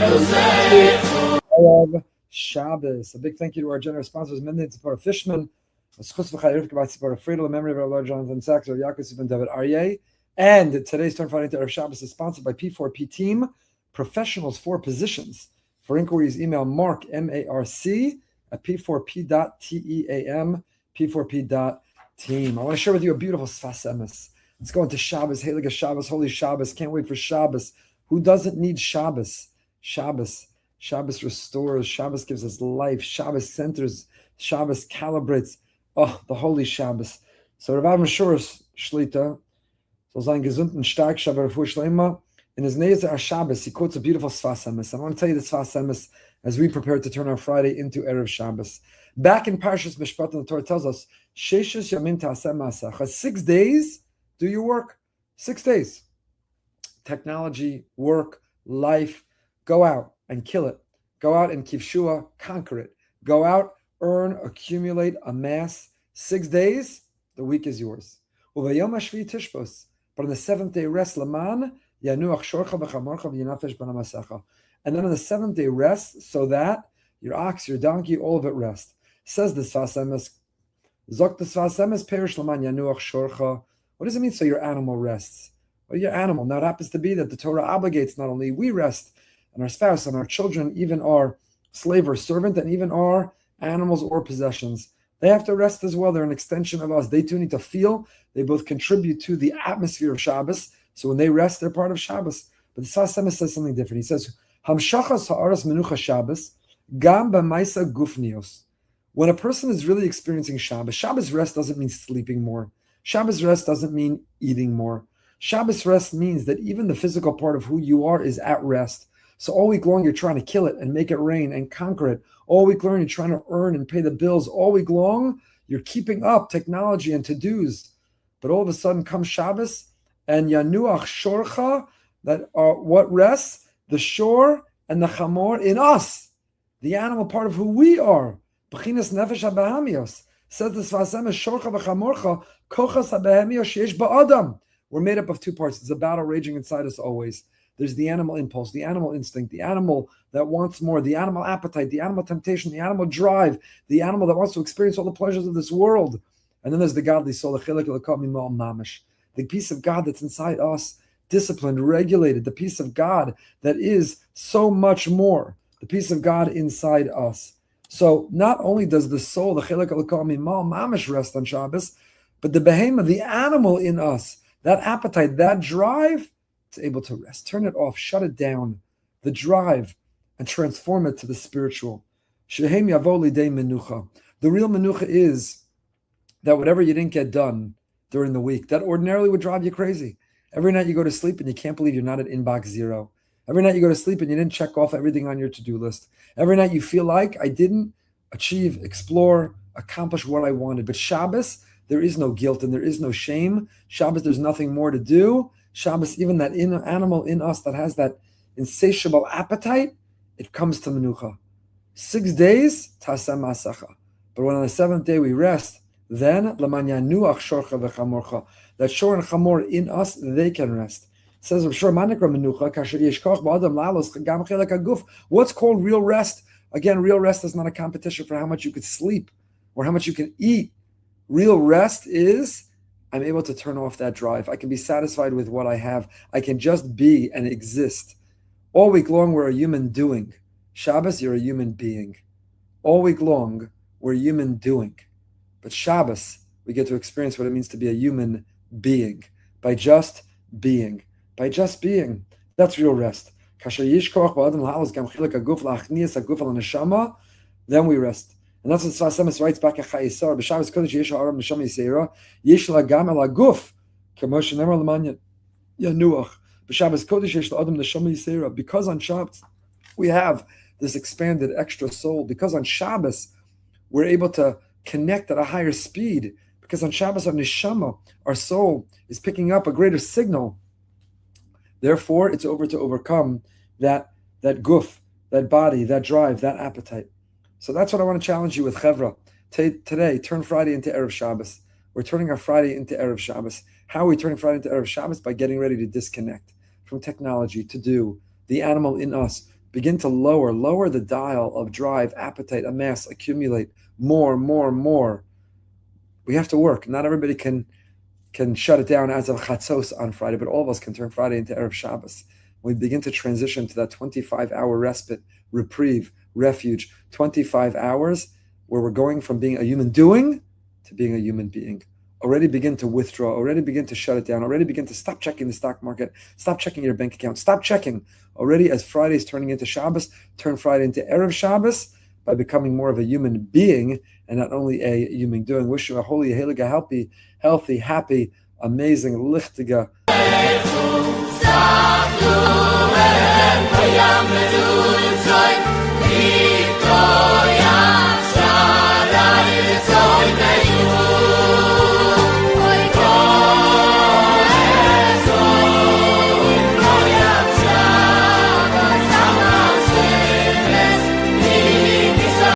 Erev Shabbos. A big thank you to our generous sponsors, Mendon Support Fishman, Sfas Emes Support Friedel, in memory of our Lord Jonathan Sachs, or Yaakov and David Aryeh. And today's Turn Friday into Erev Shabbos is sponsored by P4P Team, professionals for positions. For inquiries, email Mark, M-A-R-C, at p4p.team, p4p.team. I want to share with you a beautiful Sfas Emes. Let's go into Shabbos, Heilige Shabbos, Holy Shabbos. Can't wait for Shabbos. Who doesn't need Shabbos? Shabbos restores. Shabbos gives us life. Shabbos centers. Shabbos calibrates. Oh, the Holy Shabbos. So Rav Avraham Schorr Shlita, soll sein gesund und stark, Shabbat Refuah Shleima. In his Nezer Shabbos, he quotes a beautiful Sfas Emes. I want to tell you the Sfas Emes as we prepare to turn our Friday into Erev Shabbos. Back in Parshas Mishpat, the Torah tells us, Sheshes Yamim Ta'aseh Ma'asecha. 6 days, do your work. 6 days. Technology, work, life. Go out and kill it. Go out and kivshua, conquer it. Go out, earn, accumulate, amass. 6 days, the week is yours. Uvayom hashvi tishbos. But on the 7th day, rest laman yanuach shorcha v'chamorcha v'yinafesh b'namasecha. And then on the 7th day, rest so that your ox, your donkey, all of it rest. Says the Sfas Emes, Zok the Sfas Emes perish laman yanuach shorcha. What does it mean? So your animal rests. Well, your animal. Now it happens to be that the Torah obligates not only we rest, and our spouse and our children, even our slave or servant, and even our animals or possessions. They have to rest as well. They're an extension of us. They too need to feel. They both contribute to the atmosphere of Shabbos. So when they rest, they're part of Shabbos. But the Sfas Emes says something different. He says, Hamshachas ha'aras menucha Shabbos, gam b'maisa gufnios. When a person is really experiencing Shabbos, Shabbos rest doesn't mean sleeping more. Shabbos rest doesn't mean eating more. Shabbos rest means that even the physical part of who you are is at rest. So all week long, you're trying to kill it and make it rain and conquer it. All week long, you're trying to earn and pay the bills. All week long, you're keeping up technology and to-dos. But all of a sudden comes Shabbos and Yanuach Shorcha, that are what rests? The shore and the chamor in us, the animal part of who we are. B'chinas nefesh habahamios. Says the Sfas Emes, Shorcha v'chamorcha, kochas habahamios sheyesh ba'adam. We're made up of two parts. There's a battle raging inside us always. There's the animal impulse, the animal instinct, the animal that wants more, the animal appetite, the animal temptation, the animal drive, the animal that wants to experience all the pleasures of this world. And then there's the godly soul, the peace of God that's inside us, disciplined, regulated, the peace of God that is so much more, the peace of God inside us. So not only does the soul, the chilek elokah mimal mamish, rest on Shabbos, but the behemoth, the animal in us, that appetite, that drive, it's able to rest. Turn it off, shut it down, the drive, and transform it to the spiritual. Shehem yavo lidei menucha. The real menucha is that whatever you didn't get done during the week, that ordinarily would drive you crazy. Every night you go to sleep and you can't believe you're not at inbox 0. Every night you go to sleep and you didn't check off everything on your to-do list. Every night you feel like I didn't achieve, explore, accomplish what I wanted. But Shabbos, there is no guilt and there is no shame. Shabbos, there's nothing more to do. Shabbos, even that inner animal in us that has that insatiable appetite, it comes to menucha. 6 days, taseh masacha. But when on the 7th day we rest, then laman yanuach shorcha v'chamorcha. That shor and chamor in us, they can rest. It says of shor manikra menucha kasher yeshkoch ba'adam lalos gam chelek haguf. What's called real rest? Again, real rest is not a competition for how much you could sleep or how much you can eat. Real rest is I'm able to turn off that drive. I can be satisfied with what I have. I can just be and exist. All week long, we're a human doing. Shabbos, you're a human being. All week long, we're human doing. But Shabbos, we get to experience what it means to be a human being. By just being. By just being. That's real rest. Then we rest. And that's what Sfas Emes writes back at Chayisar. B'Shabbos Kodesh yesh ha'aram neshama yisera, yesh la'gam el haguf, k'mo shenemar l'man yanuach. B'Shabbos Kodesh yesh la'adam neshama yisera. Because on Shabbos we have this expanded extra soul. Because on Shabbos we're able to connect at a higher speed. Because on Shabbos our neshama, our soul, is picking up a greater signal. Therefore, it's over to overcome that guf, that body, that drive, that appetite. So that's what I want to challenge you with, Chevra. Today, turn Friday into Erev Shabbos. We're turning our Friday into Erev Shabbos. How are we turning Friday into Erev Shabbos? By getting ready to disconnect from technology, to do, the animal in us, begin to lower the dial of drive, appetite, amass, accumulate more. We have to work. Not everybody can shut it down as of Chatzos on Friday, but all of us can turn Friday into Erev Shabbos. We begin to transition to that 25-hour respite, reprieve, refuge, 25 hours where we're going from being a human doing to being a human being. Already begin to withdraw, already begin to shut it down, already begin to stop checking the stock market, stop checking your bank account, stop checking. Already as Friday is turning into Shabbos, turn Friday into Erev Shabbos by becoming more of a human being and not only a human doing. Wish you a holy, heilige, healthy, happy, amazing, lichtige.